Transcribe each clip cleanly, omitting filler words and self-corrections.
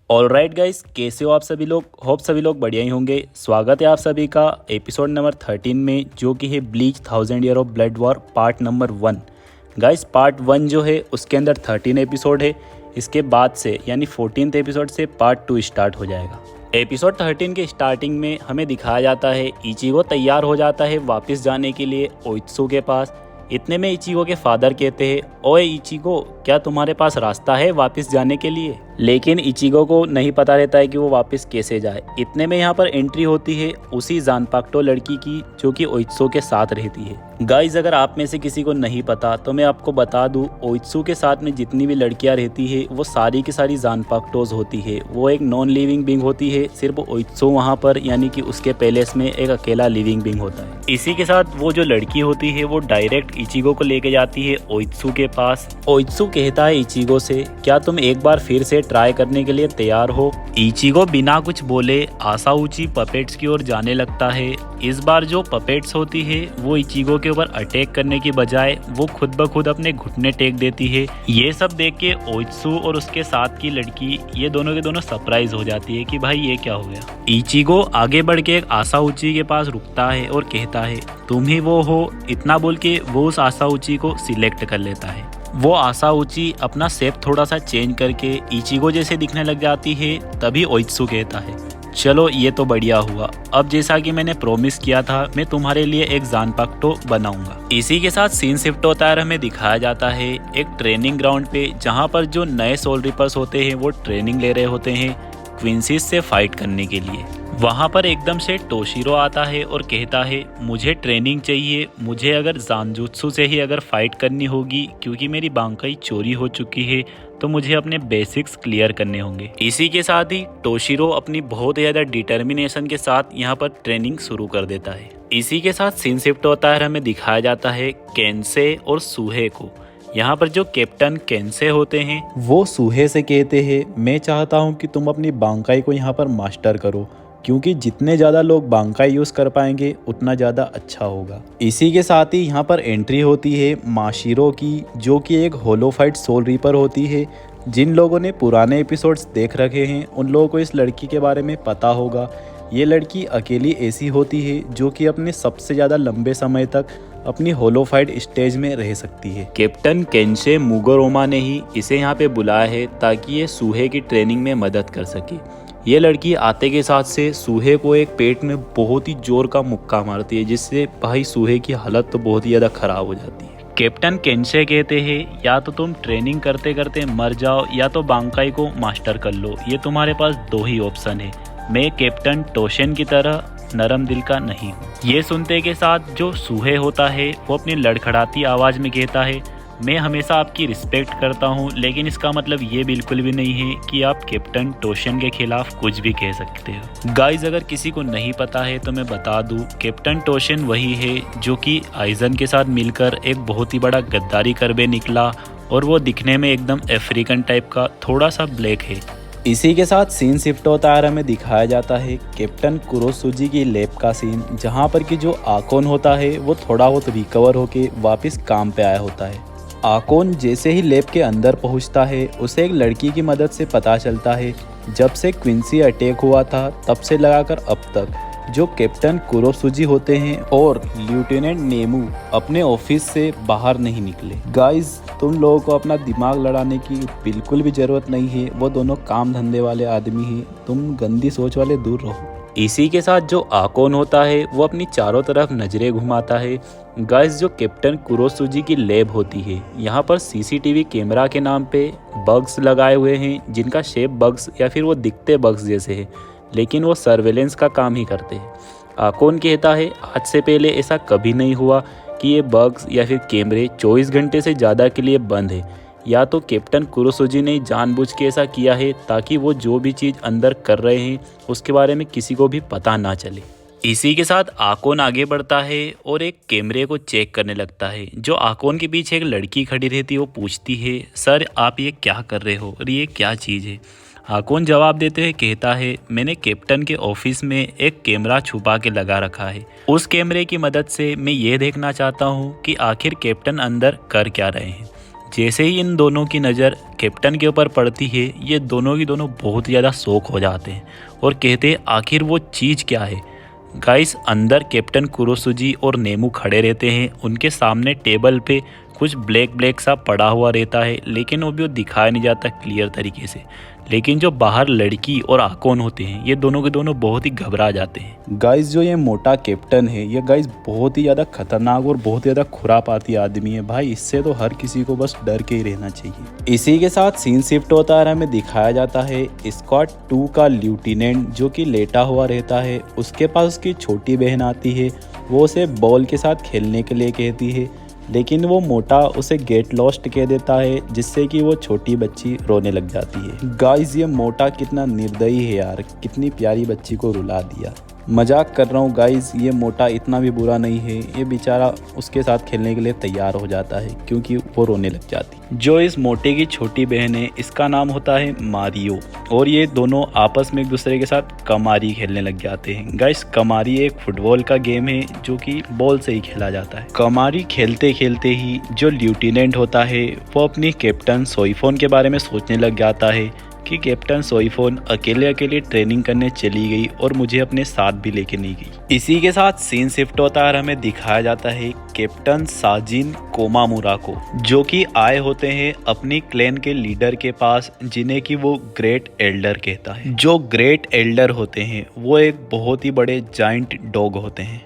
Alright guys, कैसे हो आप सभी लोग। होप सभी लोग बढ़िया ही होंगे। स्वागत है आप सभी का एपिसोड नंबर 13 में, जो कि है bleach 1000 year of blood war part number 1। Guys part 1 जो है उसके अंदर 13 एपिसोड है। इसके बाद से यानी 14th एपिसोड से पार्ट 2 स्टार्ट हो जाएगा। एपिसोड 13 के स्टार्टिंग में हमें दिखाया जाता है इचिगो तैयार हो जाता है वापस जाने के लिए ओइत्सु के पास। इतने में इचिगो के फादर कहते हैं, ओए इचिगो, क्या तुम्हारे पास रास्ता है वापस जाने के लिए। लेकिन इचिगो को नहीं पता रहता है कि वो वापस कैसे जाए। इतने में यहाँ पर एंट्री होती है उसी जानपाक्टो लड़की की, जो कि ओइत्सु के साथ रहती है। गाइज, अगर आप में से किसी को नहीं पता तो मैं आपको बता दूं, ओइत्सु के साथ में जितनी भी लड़कियां रहती है वो सारी की सारी जानपाक्टोज होती है। वो एक नॉन लिविंग बींग होती है। सिर्फ ओइत्सु वहाँ पर यानी कि उसके पैलेस में एक अकेला लिविंग बींग होता है। इसी के साथ वो जो लड़की होती है वो डायरेक्ट इचिगो को लेके जाती है ओइत्सु के पास। ओइत्सु कहता है इचिगो से, क्या तुम एक बार फिर से ट्राई करने के लिए तैयार हो। इचिगो बिना कुछ बोले आसाउची पपेट्स की ओर जाने लगता है। इस बार जो पपेट्स होती है वो इचिगो के ऊपर अटैक करने की बजाय वो खुद ब खुद अपने घुटने टेक देती है। ये सब देख के ओइत्सु और उसके साथ की लड़की ये दोनों के दोनों सरप्राइज हो जाती है कि भाई ये क्या हो गया। इचिगो आगे बढ़ के एक आसाउची के पास रुकता है और कहता है, तुम ही वो हो। इतना बोल के वो उस आसाउची को सिलेक्ट कर लेता है। वो आसाउची अपना शेप थोड़ा सा चेंज करके इचिगो जैसे दिखने लग जाती है। तभी ओइत्सु कहता है, चलो ये तो बढ़िया हुआ। अब जैसा कि मैंने प्रॉमिस किया था, मैं तुम्हारे लिए एक जानपाक्टो बनाऊंगा। इसी के साथ सीन शिफ्ट होता है। हमें दिखाया जाता है एक ट्रेनिंग ग्राउंड पे, जहाँ पर जो नए सोल रिपर्स होते हैं वो ट्रेनिंग ले रहे होते हैं क्विंसीज से फाइट करने के लिए। वहाँ पर एकदम से टोशिरो आता है और कहता है, मुझे ट्रेनिंग चाहिए। मुझे अगर जानजुत्सु से ही अगर फाइट करनी होगी, क्योंकि मेरी बांकाई चोरी हो चुकी है, तो मुझे अपने बेसिक्स क्लियर करने होंगे। इसी के साथ ही टोशिरो अपनी बहुत ज़्यादा डिटर्मिनेशन के साथ यहाँ पर ट्रेनिंग शुरू कर देता है। इसी के साथ सीन शिफ्ट होता है। हमें दिखाया जाता है केंसे और सुहे को। यहाँ पर जो कैप्टन केंसे होते हैं वो सुहे से कहते हैं, मैं चाहता हूँ कि तुम अपनी बांकाई को यहाँ पर मास्टर करो, क्योंकि जितने ज़्यादा लोग बांकाई यूज़ कर पाएंगे उतना ज़्यादा अच्छा होगा। इसी के साथ ही यहाँ पर एंट्री होती है माशिरो की, जो कि एक होलोफाइट सोल रीपर होती है। जिन लोगों ने पुराने एपिसोड्स देख रखे हैं उन लोगों को इस लड़की के बारे में पता होगा। ये लड़की अकेली ऐसी होती है जो कि अपने सबसे ज़्यादा लंबे समय तक अपनी होलोफाइट स्टेज में रह सकती है। कैप्टन केंसे मुगोरोमा ने ही इसे यहाँ पे बुलाया है ताकि ये सूहे की ट्रेनिंग में मदद कर सके। ये लड़की आते के साथ से सूहे को एक पेट में बहुत ही जोर का मुक्का मारती है, जिससे भाई सूहे की हालत तो बहुत ही ज़्यादा खराब हो जाती है। कैप्टन केंसे कहते हैं, या तो तुम ट्रेनिंग करते करते मर जाओ या तो बांकाई को मास्टर कर लो। ये तुम्हारे पास दो ही ऑप्शन है। मैं कैप्टन टोशन की तरह नरम दिल का नहीं हूँ। ये सुनते के साथ जो सूहे होता है वो अपनी लड़खड़ाती आवाज़ में कहता है, मैं हमेशा आपकी रिस्पेक्ट करता हूँ, लेकिन इसका मतलब ये बिल्कुल भी नहीं है कि आप कैप्टन टोशन के खिलाफ कुछ भी कह सकते हो। गाइज, अगर किसी को नहीं पता है तो मैं बता दूँ, कैप्टन टोशन वही है जो कि आइजन के साथ मिलकर एक बहुत ही बड़ा गद्दारी करके निकला, और वो दिखने में एकदम अफ्रीकन टाइप का थोड़ा सा ब्लैक है। इसी के साथ सीन शिफ्ट होता है। हमें दिखाया जाता है कैप्टन कुरोसुजी की लैब का सीन, जहाँ पर कि जो आकोन होता है वो थोड़ा बहुत रिकवर होके वापस काम पे आया होता है। आकोन जैसे ही लैब के अंदर पहुंचता है, उसे एक लड़की की मदद से पता चलता है जब से क्विंसी अटैक हुआ था तब से लगाकर अब तक जो कैप्टन कुरोसुजी होते हैं और लेफ्टिनेंट नेमू अपने ऑफिस से बाहर नहीं निकले। गाइज, तुम लोगों को अपना दिमाग लड़ाने की बिल्कुल भी ज़रूरत नहीं है। वो दोनों काम धंधे वाले आदमी हैं, तुम गंदी सोच वाले दूर रहो। इसी के साथ जो आकोन होता है वो अपनी चारों तरफ नज़रें घुमाता है। गाइस, जो कैप्टन कुरोसुजी की लैब होती है, यहाँ पर सीसीटीवी कैमरा के नाम पे बग्स लगाए हुए हैं, जिनका शेप बग्स या फिर वो दिखते बग्स जैसे है, लेकिन वो सर्वेलेंस का काम ही करते हैं। आकोन कहता है, आज से पहले ऐसा कभी नहीं हुआ कि ये बग्स या फिर कैमरे 24 घंटे से ज़्यादा के लिए बंद है। या तो कैप्टन कुरोसुजी ने जानबूझ के ऐसा किया है ताकि वो जो भी चीज़ अंदर कर रहे हैं उसके बारे में किसी को भी पता ना चले। इसी के साथ आकोन आगे बढ़ता है और एक कैमरे को चेक करने लगता है। जो आकोन के पीछे एक लड़की खड़ी रहती है वो पूछती है, सर आप ये क्या कर रहे हो और ये क्या चीज़ है। आकोन जवाब देते हुए कहता है, मैंने कैप्टन के ऑफिस में एक कैमरा छुपा के लगा रखा है। उस कैमरे की मदद से मैं ये देखना चाहता हूँ कि आखिर कैप्टन अंदर कर क्या रहे हैं। जैसे ही इन दोनों की नज़र कैप्टन के ऊपर पड़ती है, ये दोनों की दोनों बहुत ज़्यादा शॉक हो जाते हैं और कहते हैं आखिर वो चीज़ क्या है। गाइस, अंदर कैप्टन कुरोसुजी और नेमू खड़े रहते हैं। उनके सामने टेबल पे कुछ ब्लैक ब्लैक सा पड़ा हुआ रहता है, लेकिन वो भी वो दिखाया नहीं जाता क्लियर तरीके से। लेकिन जो बाहर लड़की और आकोन होते हैं, ये दोनों के दोनों बहुत ही घबरा जाते हैं। गाइस, जो ये मोटा कैप्टन है, ये गाइस बहुत ही ज़्यादा खतरनाक और बहुत ही ज़्यादा खुरापाती आदमी है भाई। इससे तो हर किसी को बस डर के ही रहना चाहिए। इसी के साथ सीन शिफ्ट होता है, हमें दिखाया जाता है स्क्वाड 2 का लेफ्टिनेंट जो कि लेटा हुआ रहता है। उसके पास उसकी छोटी बहन आती है, वो उसे बॉल के साथ खेलने के लिए कहती है, लेकिन वो मोटा उसे गेट लॉस्ट कह देता है, जिससे कि वो छोटी बच्ची रोने लग जाती है। गाइस, ये मोटा कितना निर्दयी है यार, कितनी प्यारी बच्ची को रुला दिया। मजाक कर रहा हूँ गाइस, ये मोटा इतना भी बुरा नहीं है। ये बेचारा उसके साथ खेलने के लिए तैयार हो जाता है क्योंकि वो रोने लग जाती है। जो इस मोटे की छोटी बहन है, इसका नाम होता है मारियो, और ये दोनों आपस में एक दूसरे के साथ कमारी खेलने लग जाते हैं। गाइस, कमारी एक फुटबॉल का गेम है जो कि बॉल से ही खेला जाता है। कमारी खेलते खेलते ही जो लेफ्टिनेंट होता है, वो अपनी कैप्टन सोईफोन के बारे में सोचने लग जाता है कि कैप्टन सोईफोन अकेले अकेले ट्रेनिंग करने चली गई और मुझे अपने साथ भी लेके नहीं गई। इसी के साथ सीन शिफ्ट होता है और हमें दिखाया जाता है कैप्टन साजिन कोमामुरा को, जो कि आए होते हैं अपनी क्लैन के लीडर के पास, जिन्हें कि वो ग्रेट एल्डर कहता है। जो ग्रेट एल्डर होते हैं वो एक बहुत ही बड़े जाइंट डॉग होते हैं।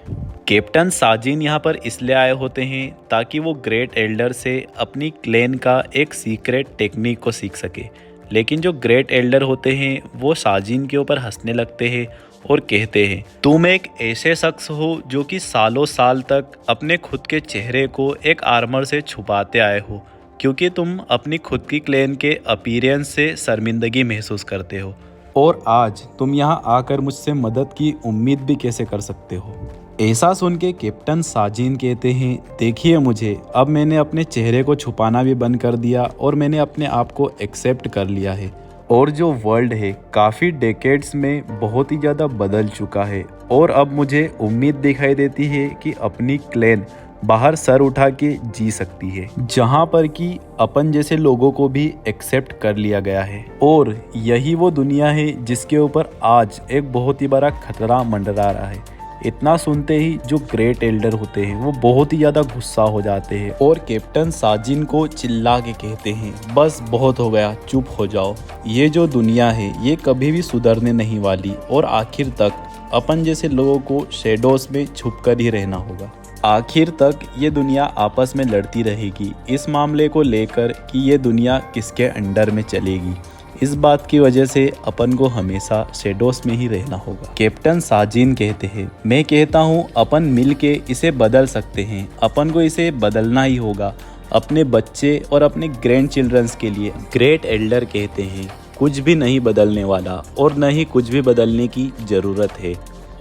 कैप्टन साजिन यहाँ पर इसलिए आए होते हैं ताकि वो ग्रेट एल्डर से अपनी क्लैन का एक सीक्रेट टेक्निक को सीख सके। लेकिन जो ग्रेट एल्डर होते हैं वो साजिन के ऊपर हंसने लगते हैं और कहते हैं, तुम एक ऐसे शख्स हो जो कि सालों साल तक अपने खुद के चेहरे को एक आर्मर से छुपाते आए हो, क्योंकि तुम अपनी खुद की क्लैन के अपीयरेंस से शर्मिंदगी महसूस करते हो, और आज तुम यहाँ आकर मुझसे मदद की उम्मीद भी कैसे कर सकते हो। ऐसा सुन के कैप्टन साजिन कहते हैं, देखिए मुझे, अब मैंने अपने चेहरे को छुपाना भी बंद कर दिया और मैंने अपने आप को एक्सेप्ट कर लिया है, और जो वर्ल्ड है काफ़ी डेकेड्स में बहुत ही ज़्यादा बदल चुका है, और अब मुझे उम्मीद दिखाई देती है कि अपनी क्लैन बाहर सर उठा के जी सकती है, जहाँ पर कि अपन जैसे लोगों को भी एक्सेप्ट कर लिया गया है। और यही वो दुनिया है जिसके ऊपर आज एक बहुत ही बड़ा खतरा मंडरा रहा है। इतना सुनते ही जो ग्रेट एल्डर होते हैं वो बहुत ही ज़्यादा गुस्सा हो जाते हैं और कैप्टन साजिन को चिल्ला के कहते हैं, बस बहुत हो गया, चुप हो जाओ। ये जो दुनिया है ये कभी भी सुधरने नहीं वाली, और आखिर तक अपन जैसे लोगों को शेडोज में छुप कर ही रहना होगा। आखिर तक ये दुनिया आपस में लड़ती रहेगी इस मामले को लेकर कि ये दुनिया किसके अंडर में चलेगी। इस बात की वजह से अपन को हमेशा शेडोस में ही रहना होगा। कैप्टन साजिन कहते हैं, मैं कहता हूँ अपन मिल के इसे बदल सकते हैं। अपन को इसे बदलना ही होगा अपने बच्चे और अपने ग्रैंड चिल्ड्रंस के लिए। ग्रेट एल्डर कहते हैं, कुछ भी नहीं बदलने वाला और न ही कुछ भी बदलने की ज़रूरत है,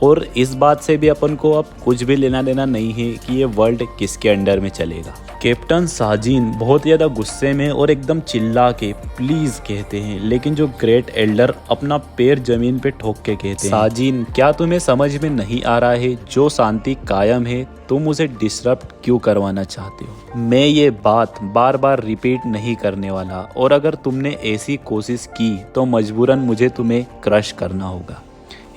और इस बात से भी अपन को अब कुछ भी लेना देना नहीं है कि ये वर्ल्ड किसके अंडर में चलेगा। कैप्टन साजिन बहुत ज़्यादा गुस्से में और एकदम चिल्ला के प्लीज़ कहते हैं, लेकिन जो ग्रेट एल्डर अपना पैर जमीन पे ठोक के कहते हैं, साजिन, क्या तुम्हें समझ में नहीं आ रहा है जो शांति कायम है तुम उसे डिसरप्ट क्यों करवाना चाहते हो। मैं ये बात बार बार रिपीट नहीं करने वाला, और अगर तुमने ऐसी कोशिश की तो मजबूरन मुझे तुम्हें क्रश करना होगा।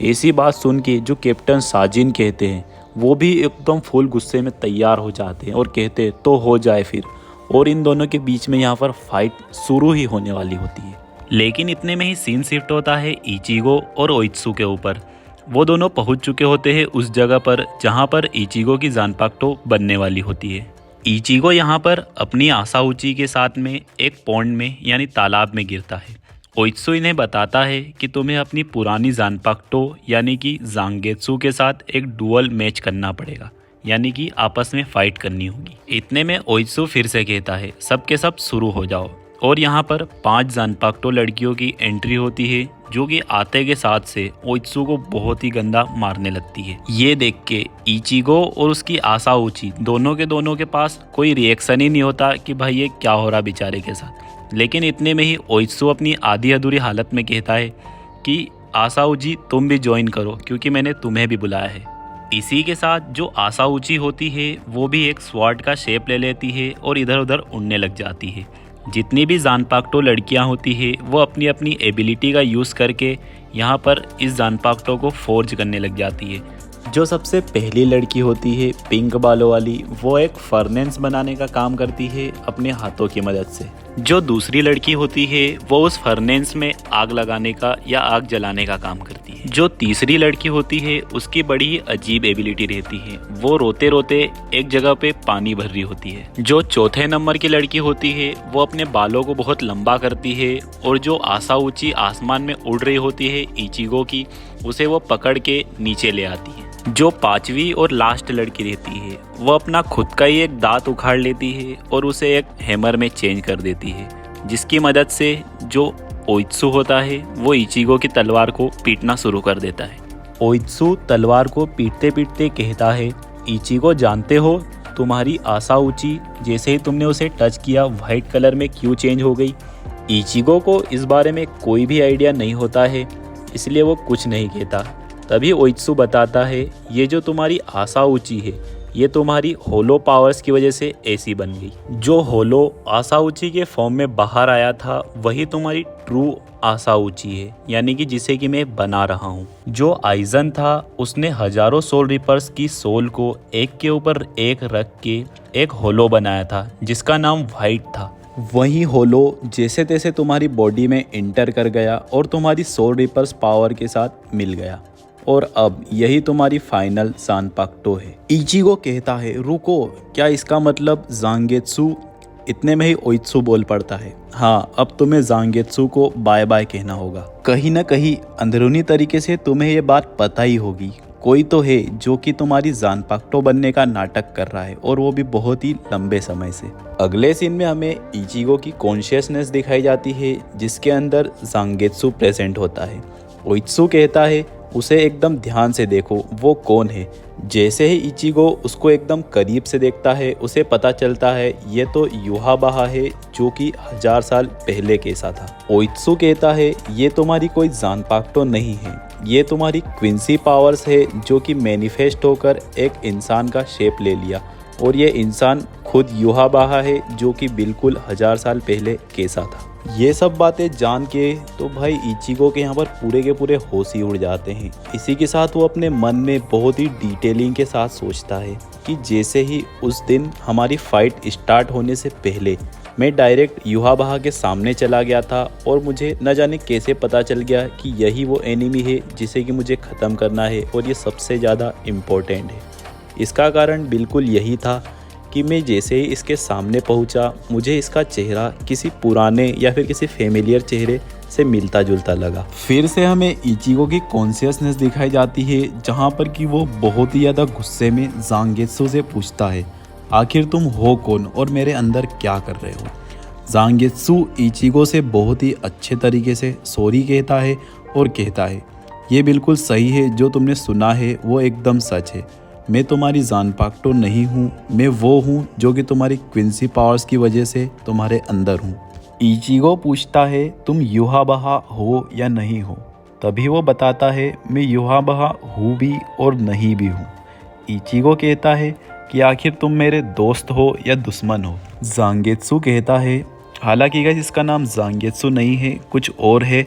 ऐसी बात सुन के जो कैप्टन साजिन कहते हैं वो भी एकदम फुल गुस्से में तैयार हो जाते हैं और कहते हैं तो हो जाए फिर, और इन दोनों के बीच में यहाँ पर फाइट शुरू ही होने वाली होती है। लेकिन इतने में ही सीन शिफ्ट होता है इचिगो और ओइत्सु के ऊपर। वो दोनों पहुँच चुके होते हैं उस जगह पर जहाँ पर इचिगो की जानपाक्टो बनने वाली होती है। इचिगो यहाँ पर अपनी आसाउची के साथ में एक पॉन्ड में यानी तालाब में गिरता है। ओइत्सु इन्हें बताता है कि तुम्हें अपनी पुरानी जानपाक्टो यानी कि जांगेत्सु के साथ एक डुअल मैच करना पड़ेगा, यानी कि आपस में फाइट करनी होगी। इतने में ओइत्सु फिर से कहता है, सब के सब शुरू हो जाओ, और यहाँ पर 5 जानपाक्टो लड़कियों की एंट्री होती है, जो कि आते के साथ से ओइत्सु को बहुत ही गंदा मारने लगती है। ये देख के इचिगो और उसकी आसाउची दोनों के पास कोई रिएक्शन ही नहीं होता कि भाई ये क्या हो रहा बेचारे के साथ। लेकिन इतने में ही ओइत्सु अपनी आधी अधूरी हालत में कहता है कि आसाउची तुम भी ज्वाइन करो क्योंकि मैंने तुम्हें भी बुलाया है। इसी के साथ जो आसाउची होती है वो भी एक स्वॉर्ड का शेप ले लेती है और इधर उधर उड़ने लग जाती है। जितनी भी जानपाक्टो लड़कियां होती है वो अपनी अपनी एबिलिटी का यूज़ करके यहाँ पर इस जानपाक्टो को फोर्ज करने लग जाती है। जो सबसे पहली लड़की होती है पिंक बालों वाली, वो एक फर्नेस बनाने का काम करती है अपने हाथों की मदद से। जो दूसरी लड़की होती है वो उस फर्नेस में आग लगाने का या आग जलाने का काम करती है। जो तीसरी लड़की होती है उसकी बड़ी ही अजीब एबिलिटी रहती है, वो रोते रोते एक जगह पे पानी भर रही होती है। जो चौथे नंबर की लड़की होती है वो अपने बालों को बहुत लंबा करती है और जो आसा ऊंची आसमान में उड़ रही होती है इचिगो की, उसे वो पकड़ के नीचे ले आती है। जो पांचवी और लास्ट लड़की रहती है वो अपना खुद का ही एक दांत उखाड़ लेती है और उसे एक हैमर में चेंज कर देती है, जिसकी मदद से जो ओइत्सु होता है वो इचिगो की तलवार को पीटना शुरू कर देता है। ओइत्सु तलवार को पीटते पीटते कहता है, इचिगो जानते हो तुम्हारी आसा ऊंची जैसे ही तुमने उसे टच किया वाइट कलर में क्यों चेंज हो गई। इचिगो को इस बारे में कोई भी आइडिया नहीं होता है, इसलिए वो कुछ नहीं कहता। तभी ओइत्सु बताता है, ये जो तुम्हारी आसा ऊंची है ये तुम्हारी होलो पावर्स की वजह से ऐसी बन गई। जो होलो आसा ऊंची के फॉर्म में बाहर आया था वही तुम्हारी ट्रू आसा ऊंची है, यानी कि जिसे कि मैं बना रहा हूँ। जो आइजन था उसने हजारों सोल रिपर्स की सोल को एक के ऊपर एक रख के एक होलो बनाया था जिसका नाम वाइट था। वही होलो जैसे तैसे तुम्हारी बॉडी में इंटर कर गया और तुम्हारी सोल रिपर्स पावर के साथ मिल गया, और अब यही तुम्हारी फाइनल जानपाक्टो है। इचिगो कहता है, रुको, क्या इसका मतलब ज़ांगेत्सु? इतने में ही ओइत्सु बोल पड़ता है, हाँ अब तुम्हें ज़ांगेत्सु को बाय बाय कहना होगा। कहीं ना कहीं अंदरूनी तरीके से तुम्हें ये बात पता ही होगी, कोई तो है जो कि तुम्हारी जानपाक्टो बनने का नाटक कर रहा है, और वो भी बहुत ही लंबे समय से। अगले सीन में हमें इचिगो की कॉन्शियसनेस दिखाई जाती है जिसके अंदर ज़ांगेत्सु प्रेजेंट होता है। ओइत्सु कहता है, उसे एकदम ध्यान से देखो, वो कौन है। जैसे ही इचिगो उसको एकदम करीब से देखता है उसे पता चलता है ये तो युहाबाहा है जो कि 1000 साल पहले कैसा था। ओइत्सु कहता है, ये तुम्हारी कोई जानपाक्टो नहीं है, ये तुम्हारी क्विंसी पावर्स है जो कि मैनिफेस्ट होकर एक इंसान का शेप ले लिया, और ये इंसान खुद युहाबाहा है जो कि बिल्कुल 1000 साल पहले कैसा था। ये सब बातें जान के तो भाई इचिगो के यहाँ पर पूरे के पूरे होश ही उड़ जाते हैं। इसी के साथ वो अपने मन में बहुत ही डिटेलिंग के साथ सोचता है कि जैसे ही उस दिन हमारी फाइट स्टार्ट होने से पहले मैं डायरेक्ट युहाबाहा के सामने चला गया था और मुझे न जाने कैसे पता चल गया कि यही वो एनिमी है जिसे कि मुझे ख़त्म करना है और ये सबसे ज़्यादा इम्पोर्टेंट है। इसका कारण बिल्कुल यही था कि मैं जैसे ही इसके सामने पहुंचा मुझे इसका चेहरा किसी पुराने या फिर किसी फेमिलियर चेहरे से मिलता जुलता लगा। फिर से हमें इचिगो की कॉन्शियसनेस दिखाई जाती है जहां पर कि वो बहुत ही ज़्यादा गुस्से में ज़ांगेत्सु से पूछता है, आखिर तुम हो कौन और मेरे अंदर क्या कर रहे हो। ज़ांगेत्सु इचिगो से बहुत ही अच्छे तरीके से सॉरी कहता है और कहता है, ये बिल्कुल सही है, जो तुमने सुना है वो एकदम सच है। मैं तुम्हारी जानपाक्टो नहीं हूँ, मैं वो हूँ जो कि तुम्हारी क्विंसी पावर्स की वजह से तुम्हारे अंदर हूँ। इचिगो पूछता है, तुम युहाबाहा हो या नहीं हो। तभी वो बताता है, मैं युहाबाहा हूँ भी और नहीं भी हूँ। इचिगो कहता है कि आखिर तुम मेरे दोस्त हो या दुश्मन हो। ज़ांगेत्सु कहता है, हालांकि गाइस इसका नाम ज़ांगेत्सु नहीं है, कुछ और है,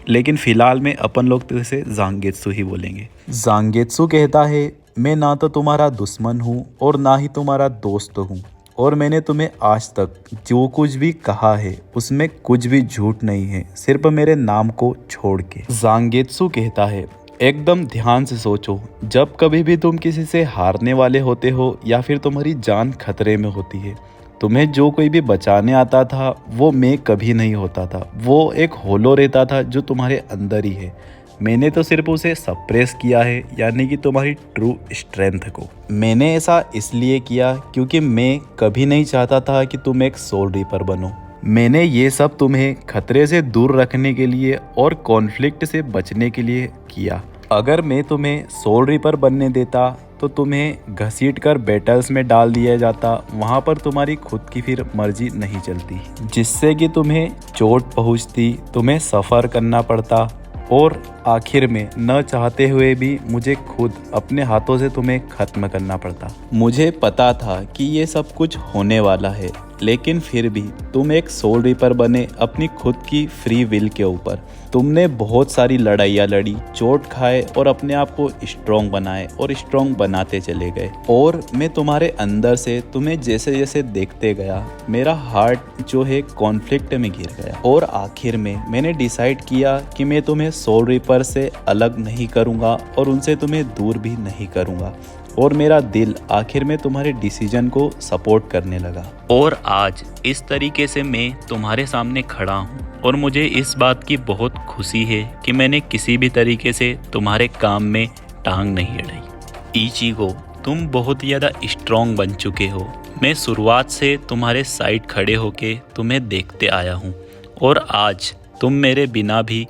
लेकिन फ़िलहाल में अपन लोग तो इसे ज़ांगेत्सु ही बोलेंगे। ज़ांगेत्सु कहता है, मैं ना तो तुम्हारा दुश्मन हूँ और ना ही तुम्हारा दोस्त हूँ, और मैंने तुम्हें आज तक जो कुछ भी कहा है उसमें कुछ भी झूठ नहीं है, सिर्फ मेरे नाम को छोड़ के। ज़ांगेत्सु कहता है, एकदम ध्यान से सोचो, जब कभी भी तुम किसी से हारने वाले होते हो या फिर तुम्हारी जान खतरे में होती है, तुम्हें जो कोई भी बचाने आता था वो मैं कभी नहीं होता था, वो एक होलो रहता था जो तुम्हारे अंदर ही है। मैंने तो सिर्फ उसे सप्रेस किया है, यानी कि तुम्हारी ट्रू स्ट्रेंथ को। मैंने ऐसा इसलिए किया क्योंकि मैं कभी नहीं चाहता था कि तुम एक सोल रीपर बनो। मैंने ये सब तुम्हें खतरे से दूर रखने के लिए और कॉन्फ्लिक्ट से बचने के लिए किया। अगर मैं तुम्हें सोल रीपर बनने देता तो तुम्हें घसीट कर बैटल्स में डाल दिया जाता, वहाँ पर तुम्हारी खुद की फिर मर्जी नहीं चलती, जिससे कि तुम्हें चोट पहुँचती, तुम्हें सफ़र करना पड़ता, और आखिर में न चाहते हुए भी मुझे खुद अपने हाथों से तुम्हें ख़त्म करना पड़ता। मुझे पता था कि ये सब कुछ होने वाला है, लेकिन फिर भी तुम एक सोल रीपर बने अपनी खुद की फ्री विल के ऊपर। तुमने बहुत सारी लड़ाइयाँ लड़ी, चोट खाए और अपने आप को स्ट्रॉन्ग बनाए और स्ट्रॉन्ग बनाते चले गए। और मैं तुम्हारे अंदर से तुम्हें जैसे जैसे देखते गया, मेरा हार्ट जो है कॉन्फ्लिक्ट में घिर गया। और आखिर में मैंने डिसाइड किया कि मैं तुम्हें सोल रीपर से अलग नहीं करूँगा और उनसे तुम्हें दूर भी नहीं करूँगा। और मेरा दिल आखिर में तुम्हारे डिसीजन को सपोर्ट करने लगा। और आज इस तरीके से मैं तुम्हारे सामने खड़ा हूँ और मुझे इस बात की बहुत खुशी है कि मैंने किसी भी तरीके से तुम्हारे काम में टांग नहीं अड़ाई। इचिगो, तुम बहुत ही ज़्यादा स्ट्रॉन्ग बन चुके हो। मैं शुरुआत से तुम्हारे साइड खड़े होके तुम्हें देखते आया हूँ और आज तुम मेरे बिना भी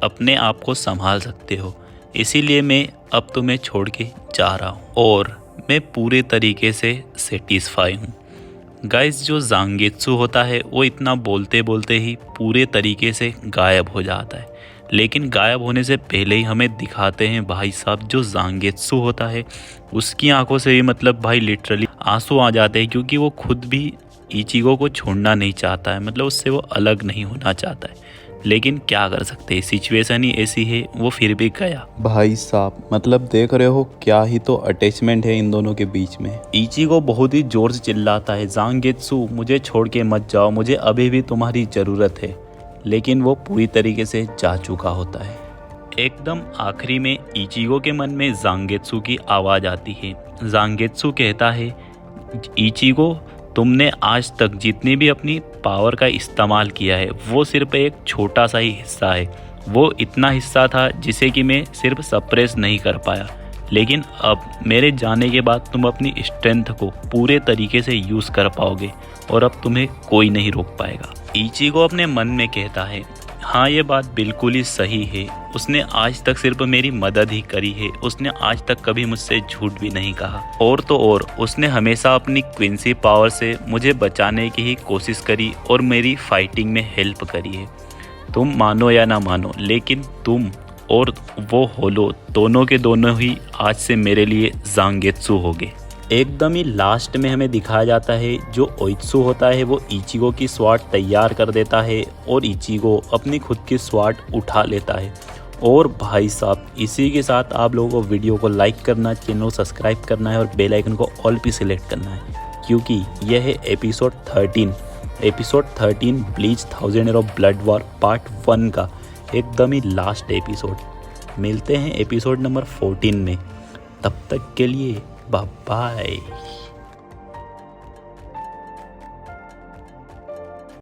अपने आप को संभाल सकते हो। इसीलिए मैं अब तुम्हें छोड़ के जा रहा हूँ और मैं पूरे तरीके से सेटिस्फाई हूँ। गाइस, जो ज़ांगेत्सु होता है वो इतना बोलते बोलते ही पूरे तरीके से गायब हो जाता है, लेकिन गायब होने से पहले ही हमें दिखाते हैं भाई साहब जो ज़ांगेत्सु होता है उसकी आंखों से भी मतलब भाई लिटरली आंसू आ जाते हैं, क्योंकि वो खुद भी इचिगो को छोड़ना नहीं चाहता है, मतलब उससे वो अलग नहीं होना चाहता है। लेकिन क्या कर सकते हैं, सिचुएशन ही ऐसी है, वो फिर भी गया। भाई साहब मतलब देख रहे हो क्या ही तो अटैचमेंट है इन दोनों के बीच में। इचिगो बहुत ही जोर से चिल्लाता है, ज़ांगेत्सु मुझे छोड़ के मत जाओ, मुझे अभी भी तुम्हारी ज़रूरत है। लेकिन वो पूरी तरीके से जा चुका होता है। एकदम आखिरी में इचिगो के मन में ज़ांगेत्सु की आवाज़ आती है। ज़ांगेत्सु कहता है, इचिगो तुमने आज तक जितनी भी अपनी पावर का इस्तेमाल किया है वो सिर्फ एक छोटा सा ही हिस्सा है। वो इतना हिस्सा था जिसे कि मैं सिर्फ सप्रेस नहीं कर पाया, लेकिन अब मेरे जाने के बाद तुम अपनी स्ट्रेंथ को पूरे तरीके से यूज़ कर पाओगे और अब तुम्हें कोई नहीं रोक पाएगा। इचिगो अपने मन में कहता है, हाँ ये बात बिल्कुल ही सही है। उसने आज तक सिर्फ मेरी मदद ही करी है, उसने आज तक कभी मुझसे झूठ भी नहीं कहा। और तो और उसने हमेशा अपनी क्विंसी पावर से मुझे बचाने की ही कोशिश करी और मेरी फाइटिंग में हेल्प करी है। तुम मानो या ना मानो, लेकिन तुम और वो होलो दोनों के दोनों ही आज से मेरे लिए ज़ांगेत्सु हो गए। एकदम ही लास्ट में हमें दिखाया जाता है जो ओइत्सु होता है वो इचिगो की स्वाट तैयार कर देता है और इचिगो अपनी खुद की स्वाट उठा लेता है। और भाई साहब इसी के साथ आप लोगों को वीडियो को लाइक करना, चैनल सब्सक्राइब करना है और बेल आइकन को ऑल पे सिलेक्ट करना है, क्योंकि यह है episode 13 bleach 1000 year of blood war part 1 का एकदम ही लास्ट एपिसोड। मिलते हैं एपिसोड नंबर 14 में, तब तक के लिए बाय बाय।